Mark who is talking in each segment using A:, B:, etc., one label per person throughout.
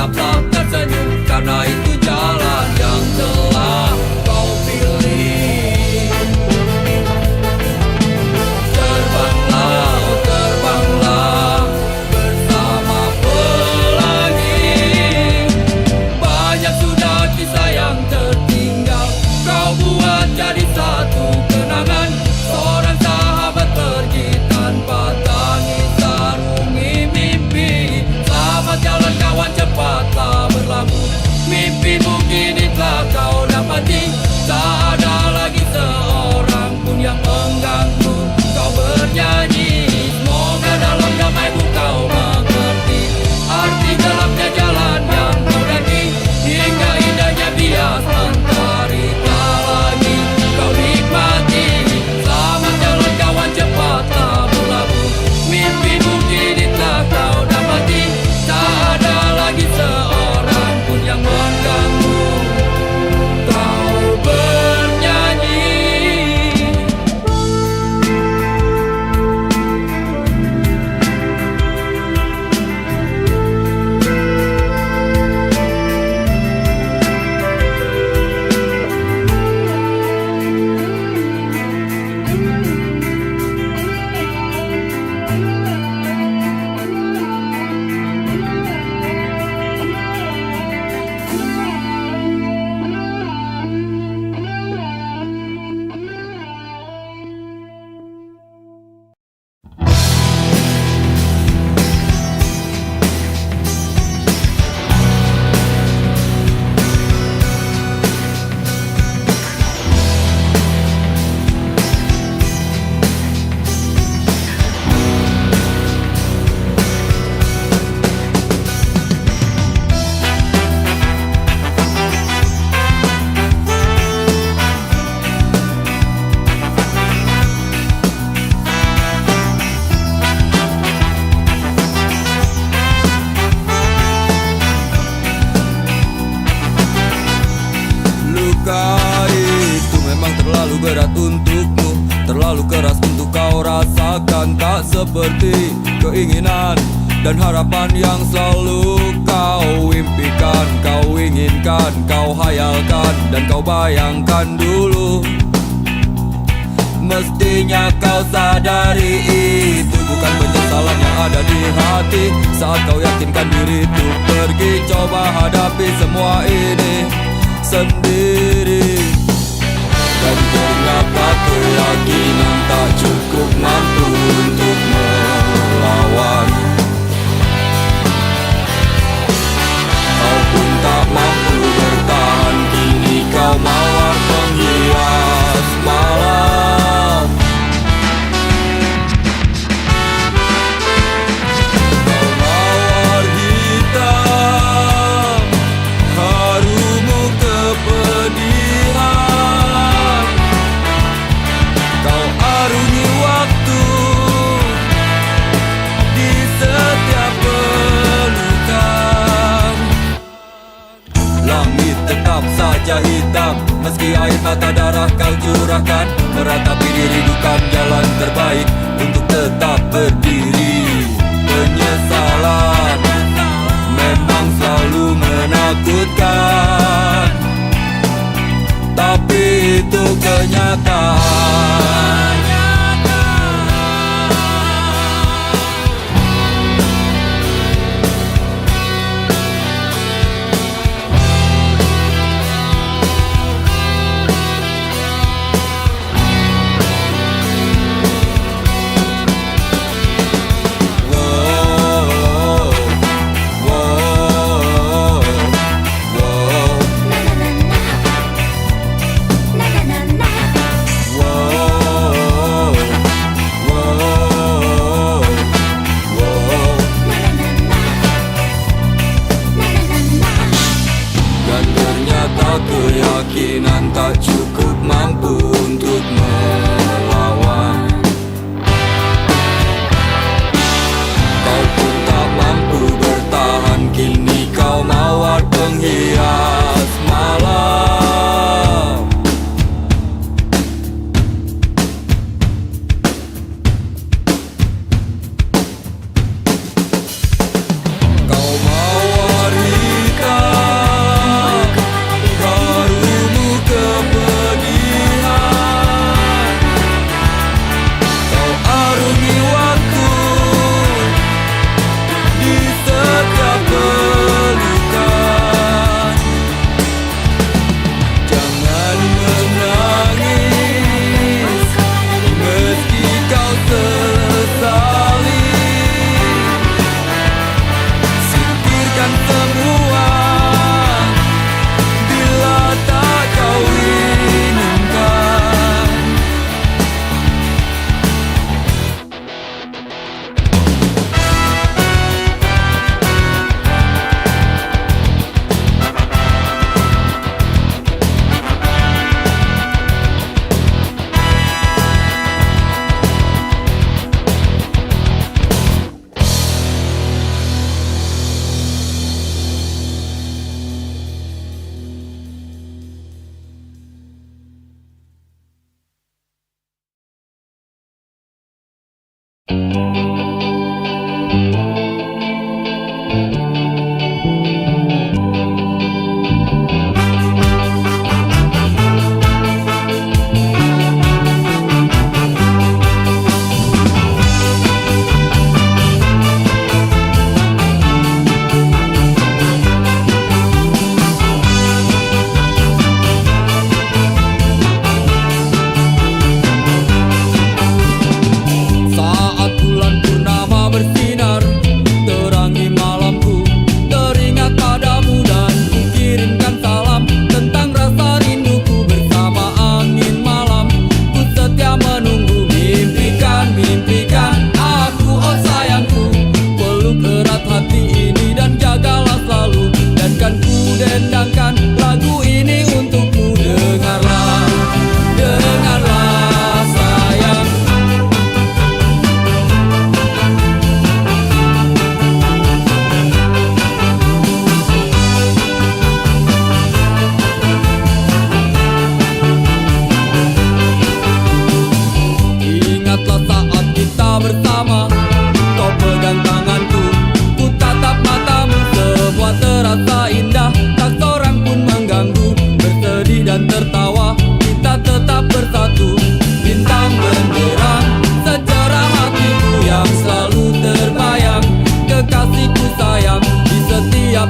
A: tetaplah tersenyum, karena itu jalan yang telah kau pilih. Terbanglah, oh terbanglah bersama pelangi. Banyak sudah kisah yang tertinggal, kau buat jadi satu kenangan. Seorang sahabat pergi tanpa tangis sarungi mimpi. Selamat jalan kawan, cepatlah berlabuh. Mimpimu kini telah kau dapati. Tak ada lagi seorang pun yang mengganggu kau bernyanyi. Semoga dalam damaimu kau mengerti arti gelapnya jalan yang kau daki. Hingga indahnya bias mentari tak lagi kau nikmati. Selamat jalan kawan, cepatlah berlabuh. Mimpimu kini telah kau dapati. Tak ada lagi seorang pun yang mengganggu kau bernyanyi. Luka itu memang terlalu berat untukmu, terlalu keras untuk kau rasakan. Tak seperti keinginan dan harapan yang selalu kau impikan, kau inginkan, kau hayalkan, dan kau bayangkan dulu. Mestinya kau sadari itu bukan penyesalan yang ada di hati. Saat kau yakinkan diri untuk pergi, coba hadapi semua ini sendiri. Dan ternyata keyakinan tak cukup mampu untuk melawan. Kau pun tak mampu bertahan, kini kau mawar penghias malam. Kau mawar hitam, harumu kepedihan. Kau arungi waktu di setiap pelukan. Langit tetap saja hitam, meski air mata darah kau curahkan. Meratapi diri bukan jalan terbaik untuk tetap berdiri. Penyesalan memang selalu menakutkan, tapi itu kenyataan. Keyakinan tak cukup mampu untuk melawan. Kau pun tak mampu bertahan, kini kau mawar penghias malam. Kau mawar hitam,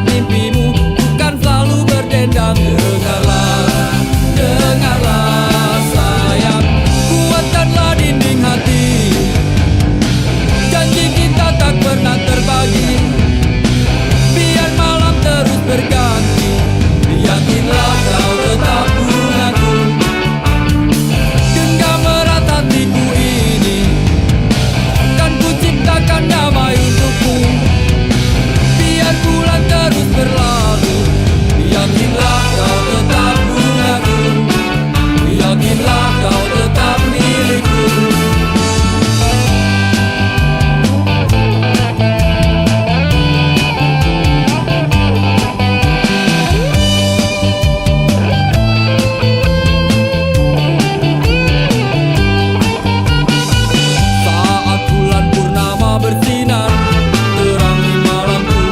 A: menatap mimpimu, bukan selalu berdendang. Dengarlah sayang, kuatkanlah dinding hati. Janji kita tak pernah terbagi, biar malam terus berganti. Yakinlah kau tetap bungaku, genggam erat hatiku ini. Kan ku ciptakan damai untukmu, biar bulan terus berlalu. Yakinlah kau tetap bungaku, yakinlah kau tetap milikku. Saat bulan purnama bersinar, terangi malamku,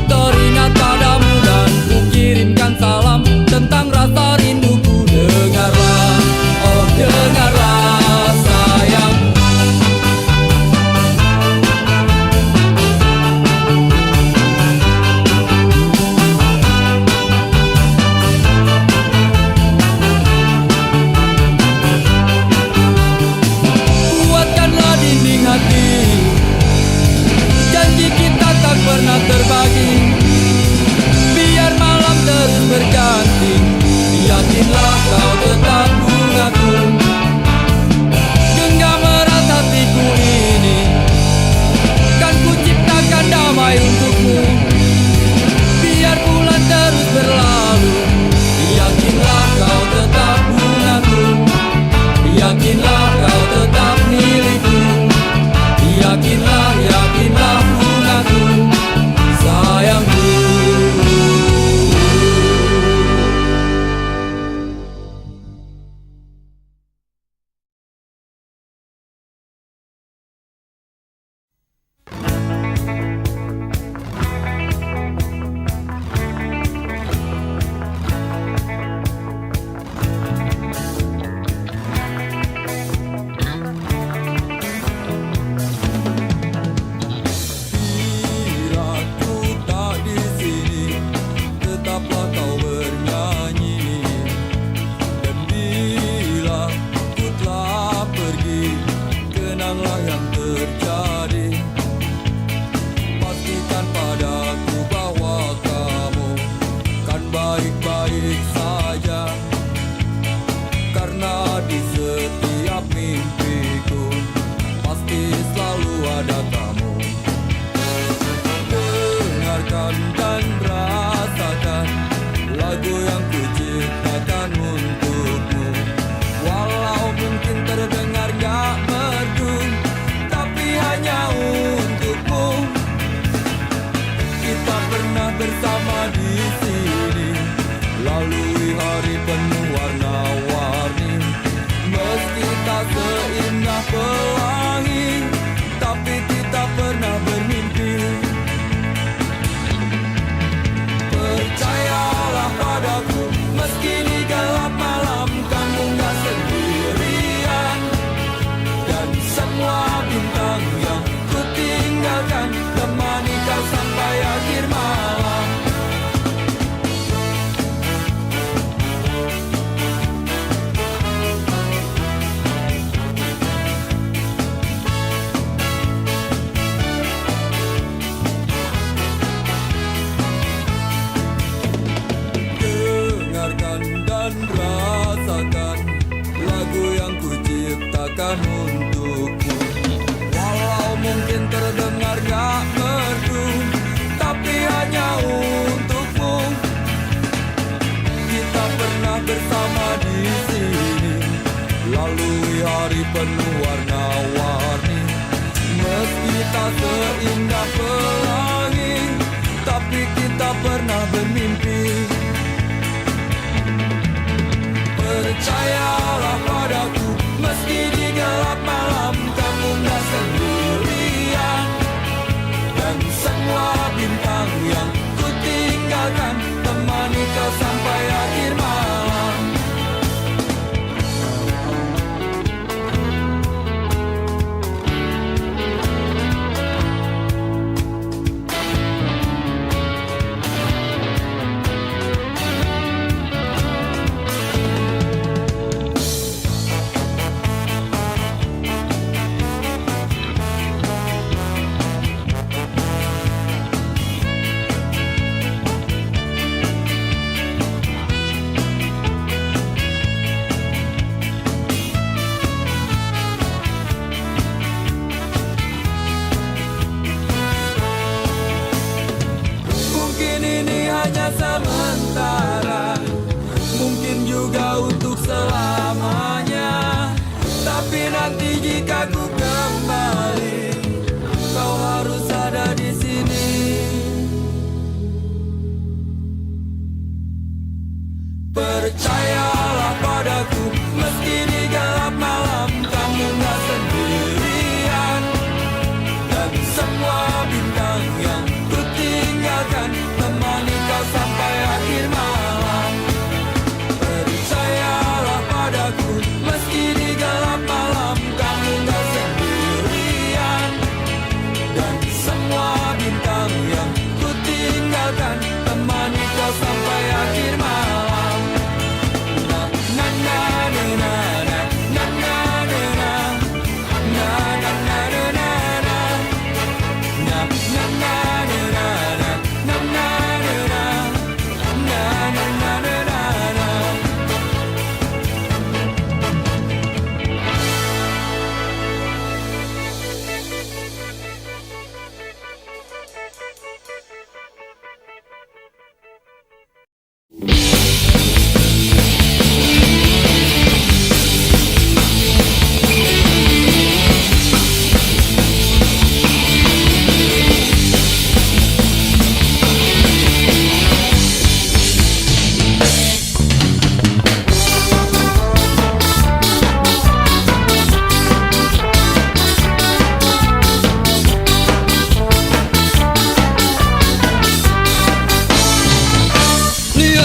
A: teringat padamu dan ku kirimkan salam tentang rasa rinduku. Dengarlah, oh dengarlah sayang, kuatkanlah dinding hati. Janji kita tak pernah terbagi, biar malam terus berganti. Yakinlah kau tetap bungaku, genggam erat hatiku ini. Kan ku ciptakan damai untukmu, biar bulan terus berlalu. Yakinlah kau tetap bungaku, yakinlah kau tetap milikku. Yakinlah, yakinlah bungaku, sayangku. Bila ku tak di sini, tetaplah kau bernyanyi. Dan bila ku telah pergi, kenanglah yang terjadi. Pastikan padaku bahwa kamu kan baik-baik saja, karena di setiap mimpiku pasti selalu ada kamu. Dengarkan dan rasakan lagu yang ku ciptakan untukmu. Walau mungkin terdengar gak merdu, tapi hanya untukmu. Kita pernah bersama di sini, lalui hari penuh warna-warni. Meski tak seindah pelangi, tapi kita pernah bermimpi. Percayalah padaku, meski di gelap malam kamu gak sendirian. Dan semua bintang yang ku tinggalkan temani kau sampai akhir malam. Dengarkan dan rasakan lagu yang ku ciptakan untukmu. Walau mungkin terdengar gak merdu, tapi hanya untukmu. Kita pernah bersama di sini, lalui hari penuh warna-warni. Meski tak seindah pelangi, tapi kita pernah bermimpi. Percayalah padaku, meski di gelap malam kamu gak sendirian. Dan semua bintang yang ku tinggalkan temani kau sampai akhir malam. Percayalah padaku, meski di gelap malam kamu gak sendirian. Dan semua bintang yang ku tinggalkan temani kau sampai akhir malam. Percayalah padaku, meski di gelap malam kamu gak sendirian. Dan semua bintang yang ku tinggalkan temani kau sampai akhir malam.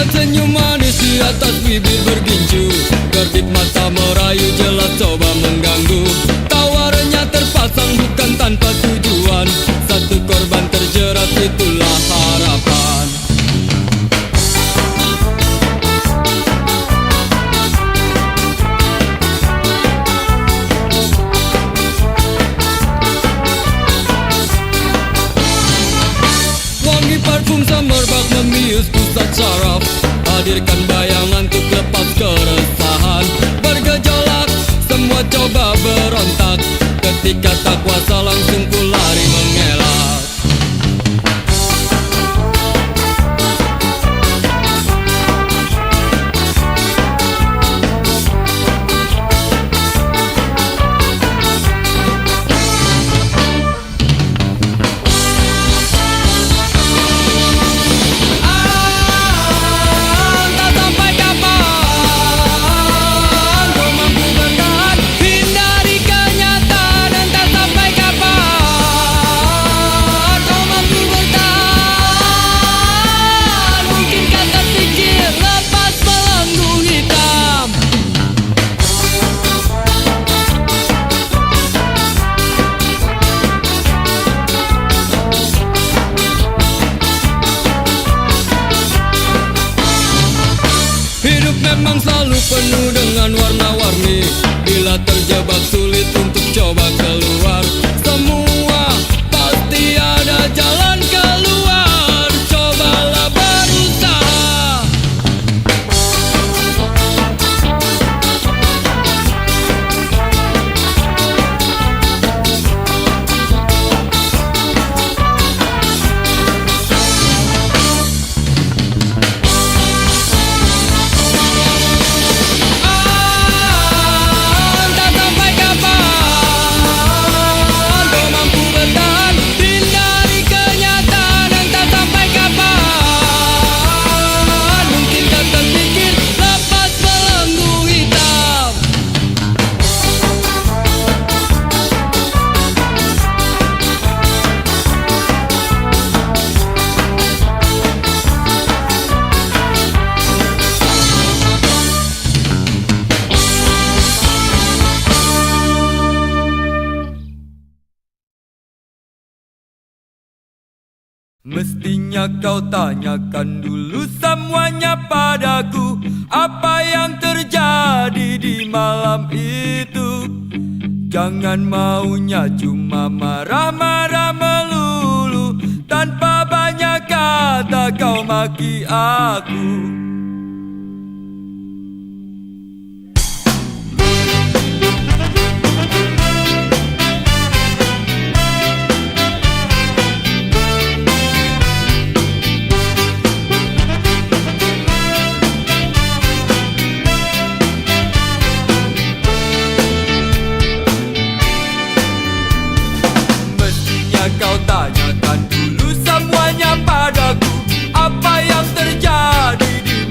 A: Senyum manis di atas bibir bergincu, kedip mata merayu jelas coba mengganggu. Tawarannya terpasang bukan tanpa tujuan, satu korban terjerat itulah harapan. Wangi parfum semerbak membius pusat saraf, hadirkan bayangan untuk lepas keresahan. Bergejolak, semua coba berontak, ketika tak kuasa langsung ku lari mengelak. Memang selalu penuh dengan warna-warni, bila terjebak sulit untuk coba keluar. Semua pasti ada jalan keluar, cobalah berusaha. Mestinya kau tanyakan dulu semuanya padaku, apa yang terjadi di malam itu. Jangan maunya cuma marah-marah melulu, tanpa banyak kata kau maki aku. Kau tanyakan dulu semuanya padaku, apa yang terjadi di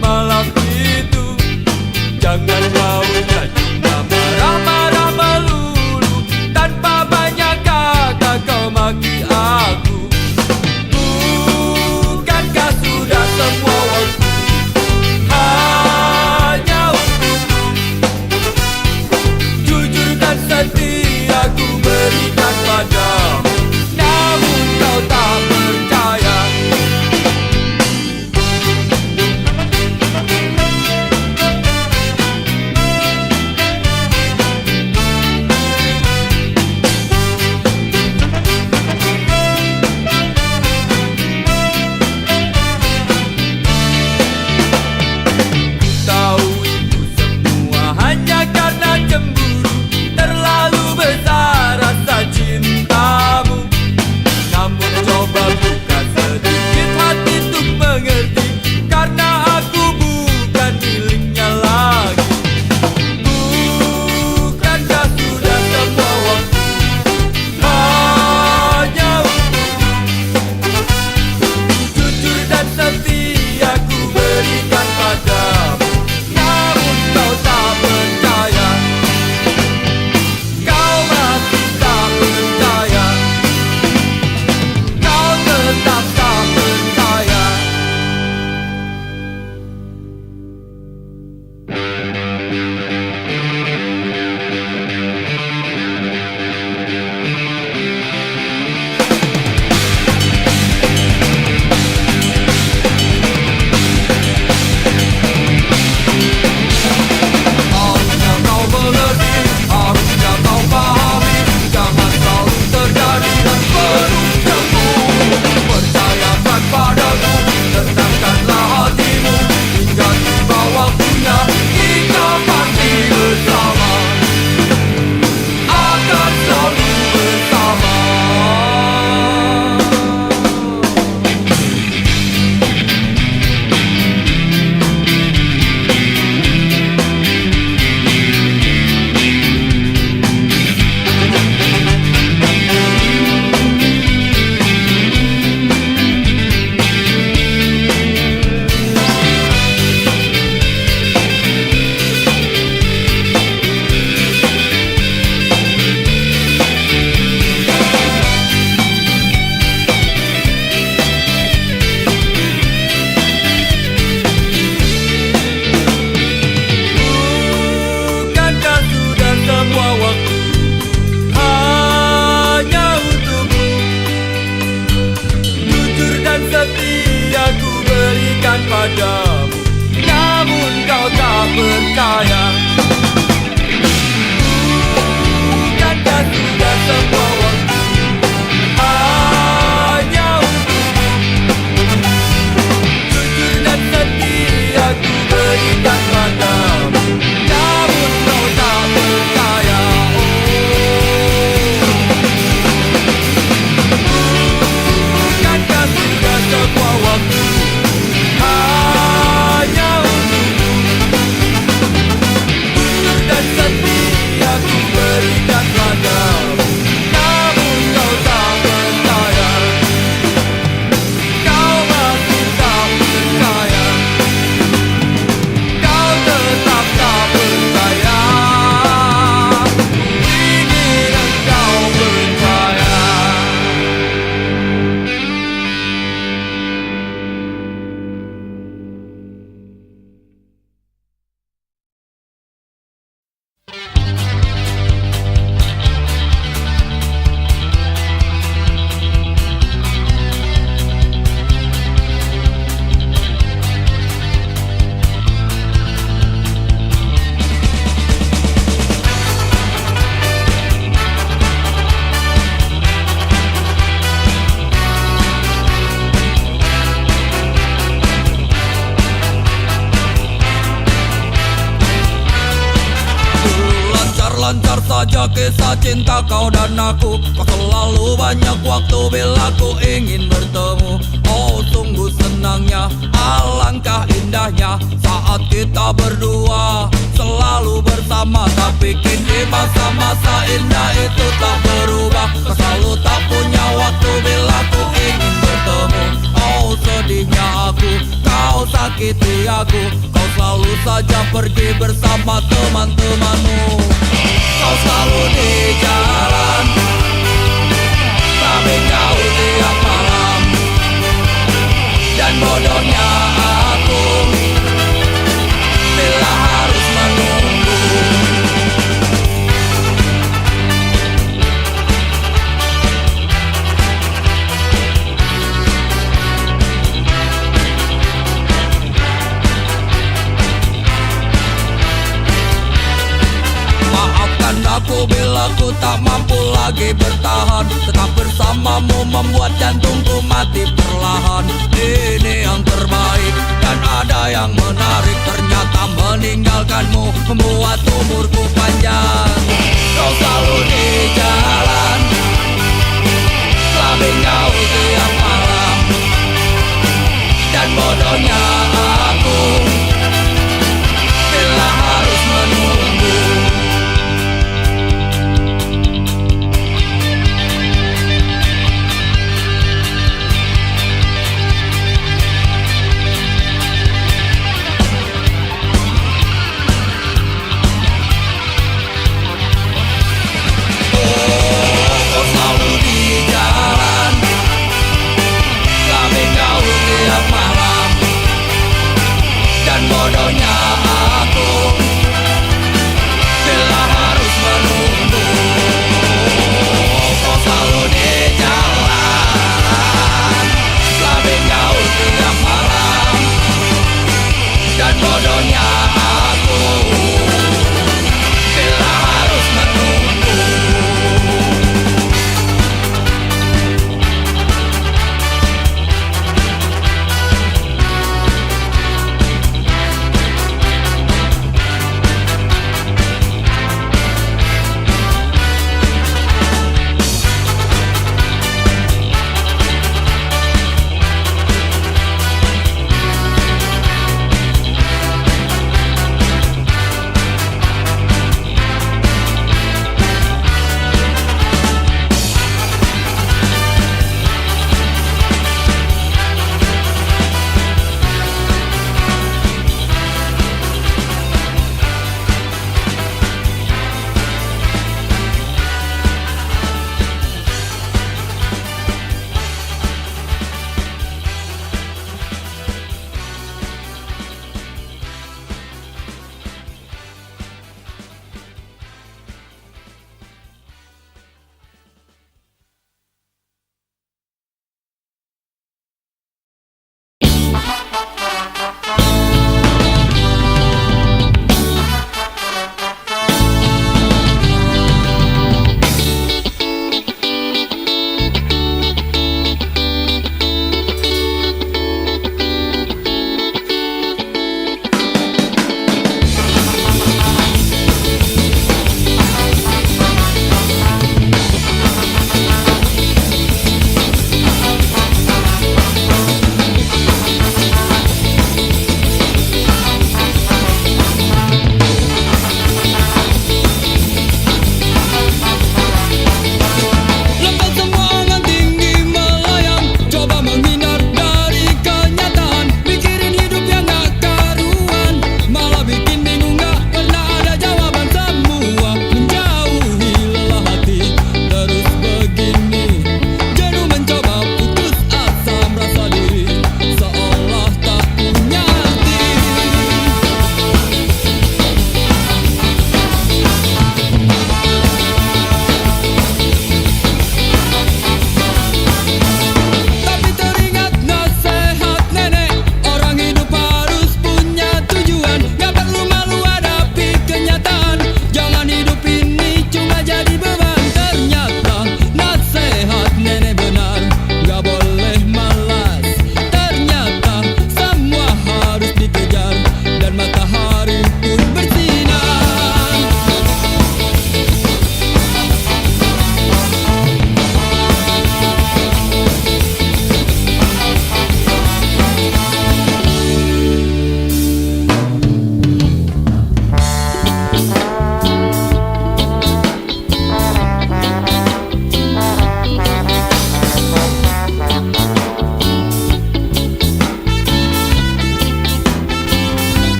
A: padamu, namun kau tak percaya. Bukankah sudah semua waktu hanya untukmu? Jujur dan setia ku berikan padamu, namun kau tak percaya. Bukankah sudah semua waktu hanya untukmu? Jujur dan setia ku berikan padamu, namun kau tak percaya. Kau masih tak percaya, kau tetap tak percaya. Ku ingin engkau percaya. Lancar saja kisah cinta kau dan aku. Kau selalu banyak waktu bila ku ingin bertemu. Oh sungguh senangnya, alangkah indahnya saat kita berdua selalu bersama. Tapi kini masa-masa indah itu tak berubah. Kau selalu tak punya waktu bila ku ingin bertemu. Oh sedihnya aku, kau sakiti aku. Kau selalu saja pergi bersama teman-temanmu. Kau selalu di jalan, tapi kau tiap malam. Dan bodohnya aku bila harus menunggu. Maafkan aku bila ku tak mampu lagi bertahan. Tetap bersamamu membuat jantungku mati perlahan. Ini yang terbaik dan ada yang menarik. Ternyata meninggalkanmu membuat umurku panjang. Kau selalu di jalan, tapi kau tiap malam. Dan bodohnya aku bila harus menunggu.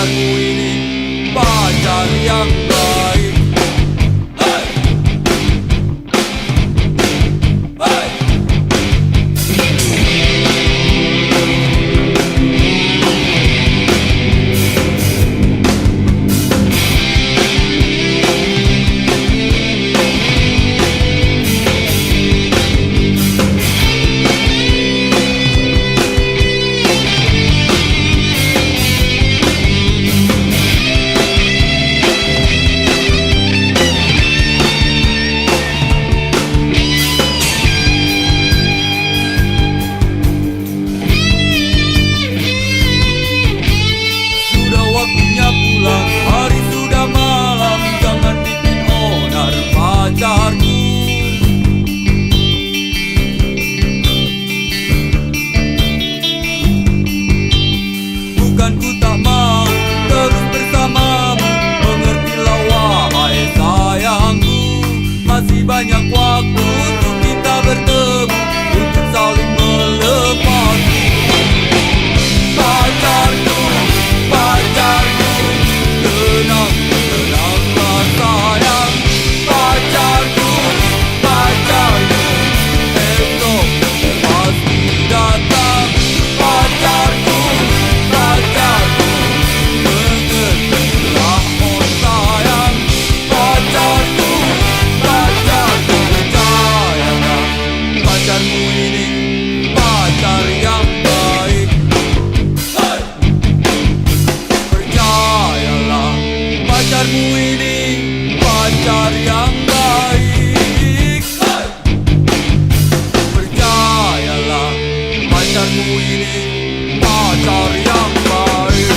A: pacarmu ini pacar yang baik. Hey! Hey! Sudah waktunya pulang, hari sudah malam, jangan bikin onar pacarku. Bukan ku tak mau terus bersamamu, mengertilah wahai sayangku. Masih banyak waktu untuk kita bertemu, untuk saling melepasku. Pacarku, pacarku, tenang, tenanglah sayang. Pacarku, pacarku, esok pasti datang. Pacarku, pacarku, mengertilah oh sayang. Pacarku, pacarku, percayalah, pacarmu ini pacar yang baik. Hey! Percayalah, pacarmu ini pacar yang baik. Hey! Percayalah, pacarmu ini pacar yang baik.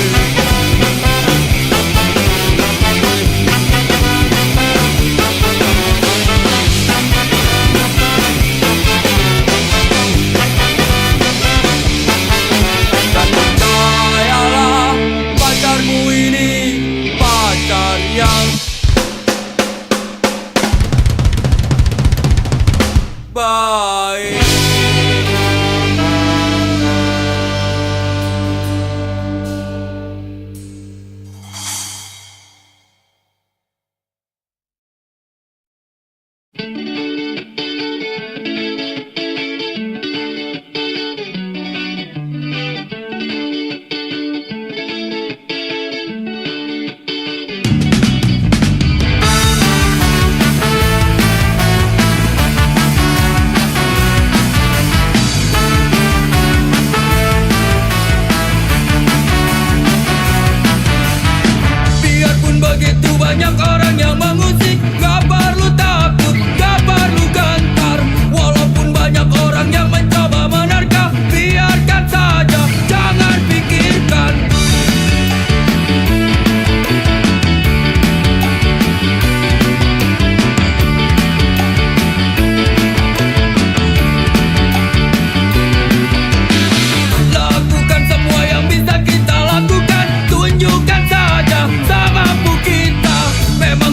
A: Dan percayalah, pacarmu ini pacar yang baik. Biarpun begitu banyak orang yang mengusik, gak perlu takut, gak perlu gentar. Walaupun banyak orang yang mencoba menerka, biarkan saja, jangan pikirkan. Lakukan semua yang bisa kita lakukan, tunjukkan saja semampu kita. Memang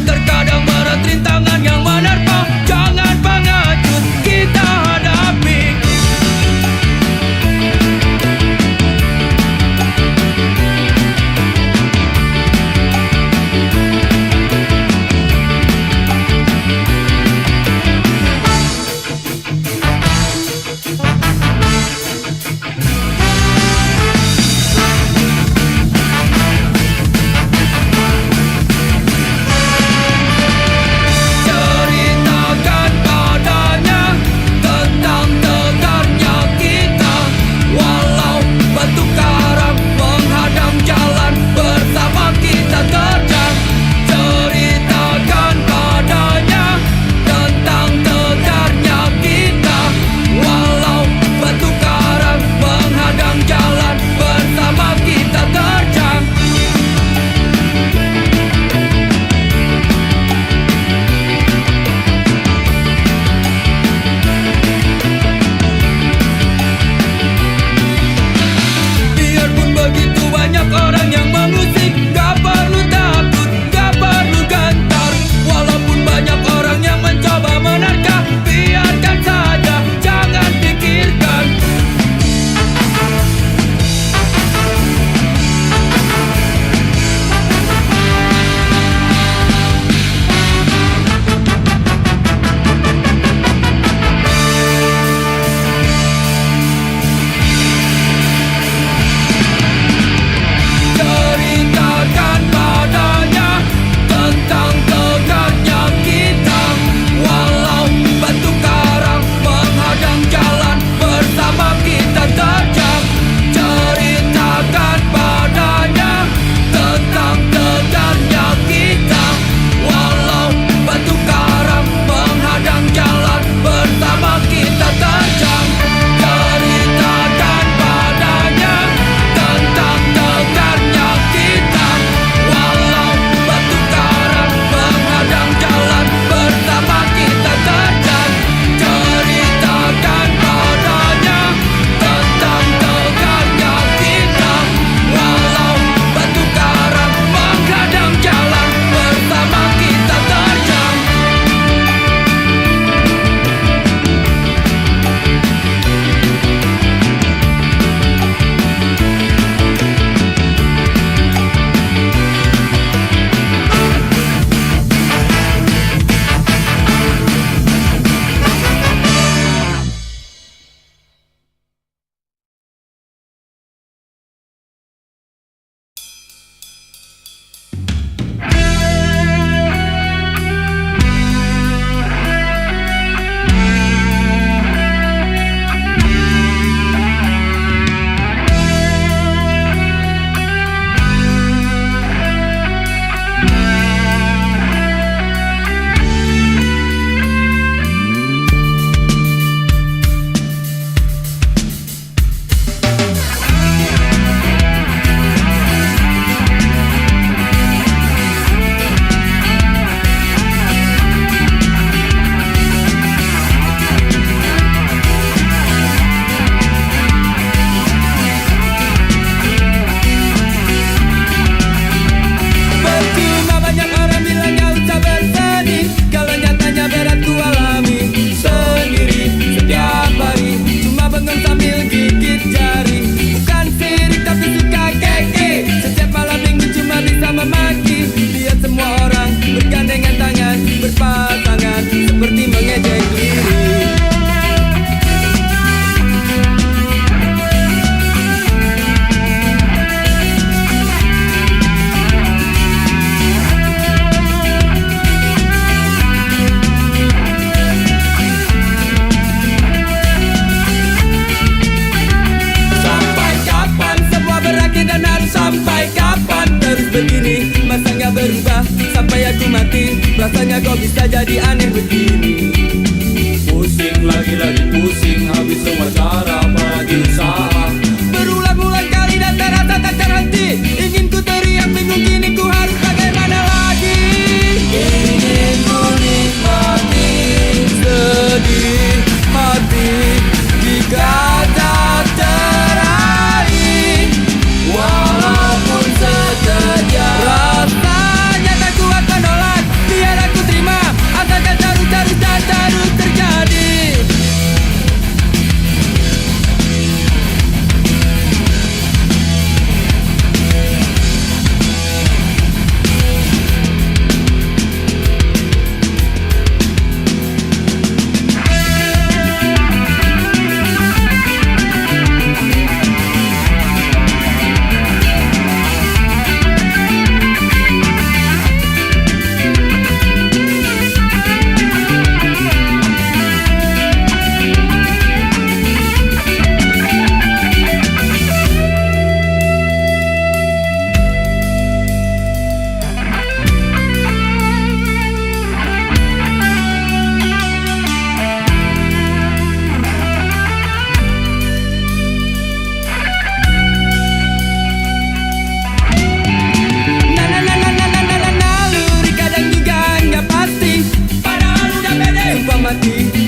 A: kok bisa jadi aneh begini? Pusing lagi pusing, habis semua cara apalagi usaha. Berulang-ulang kali dan terasa tak terhenti. Ingin ku teriak bingung kini ku harus bagaimana lagi. Ingin ku nikmati sedih hati jika tak teraih, walaupun sekejap. Rasanya tak kuat menolak, biar aku terima, asalkan terus dan terus terjadi.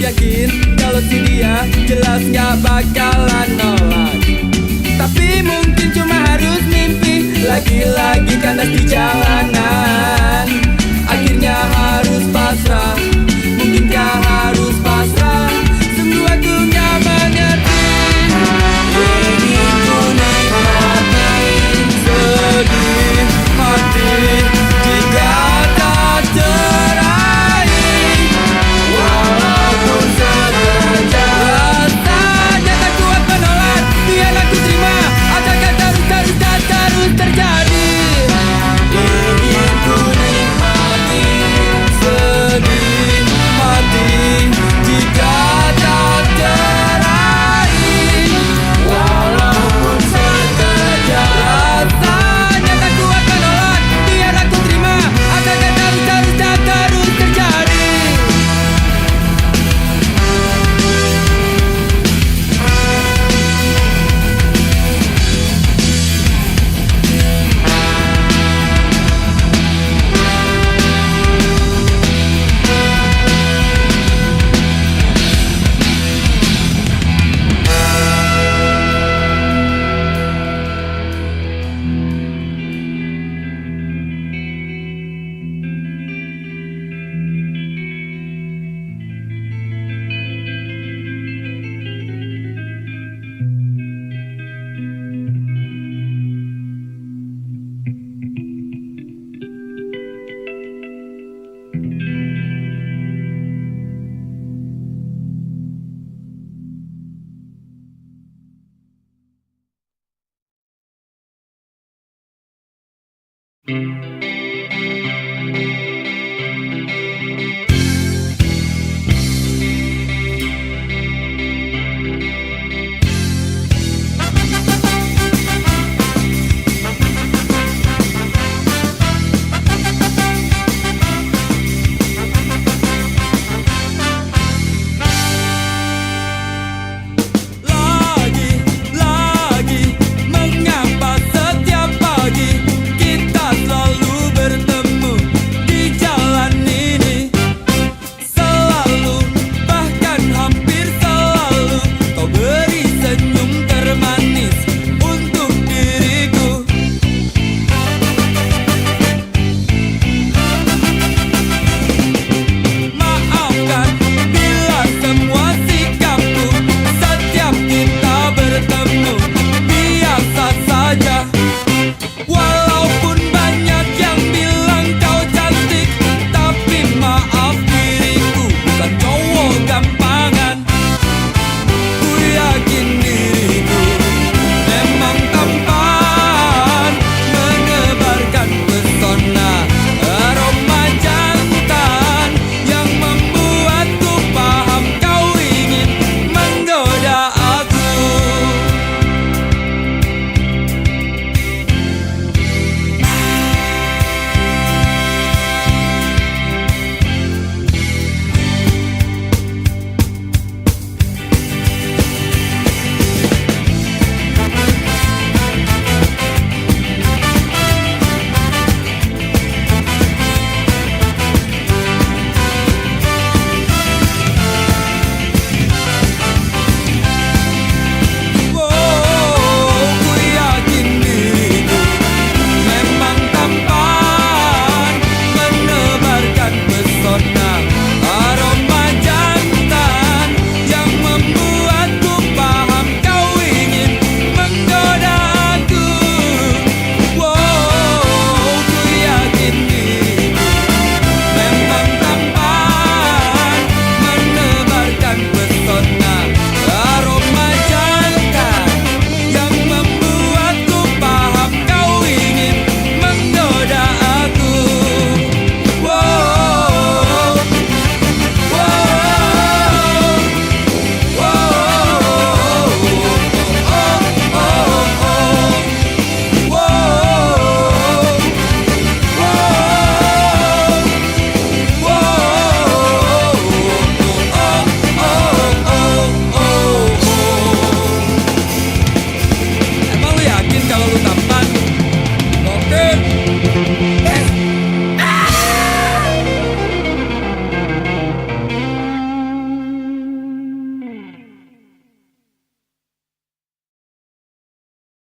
A: Yakin kalau si dia jelas gak bakalan nolak, tapi mungkin cuma harus mimpi. Lagi-lagi kandas di jalanan, akhirnya harus pasrah. Mungkinkah harus pasrah? Sungguh aku gak mengerti. Ingin ku nikmati sedih hati jika tak teraih, walaupun sekejap. Rasanya tak kuat menolak, biar aku terima, asalkan terus dan terus terjadi. Ingin ku nikmati sedih hati jika tak teraih, walaupun sekejap. Rasanya tak kuat menolak, biar aku terima, asalkan terus dan terus terjadi.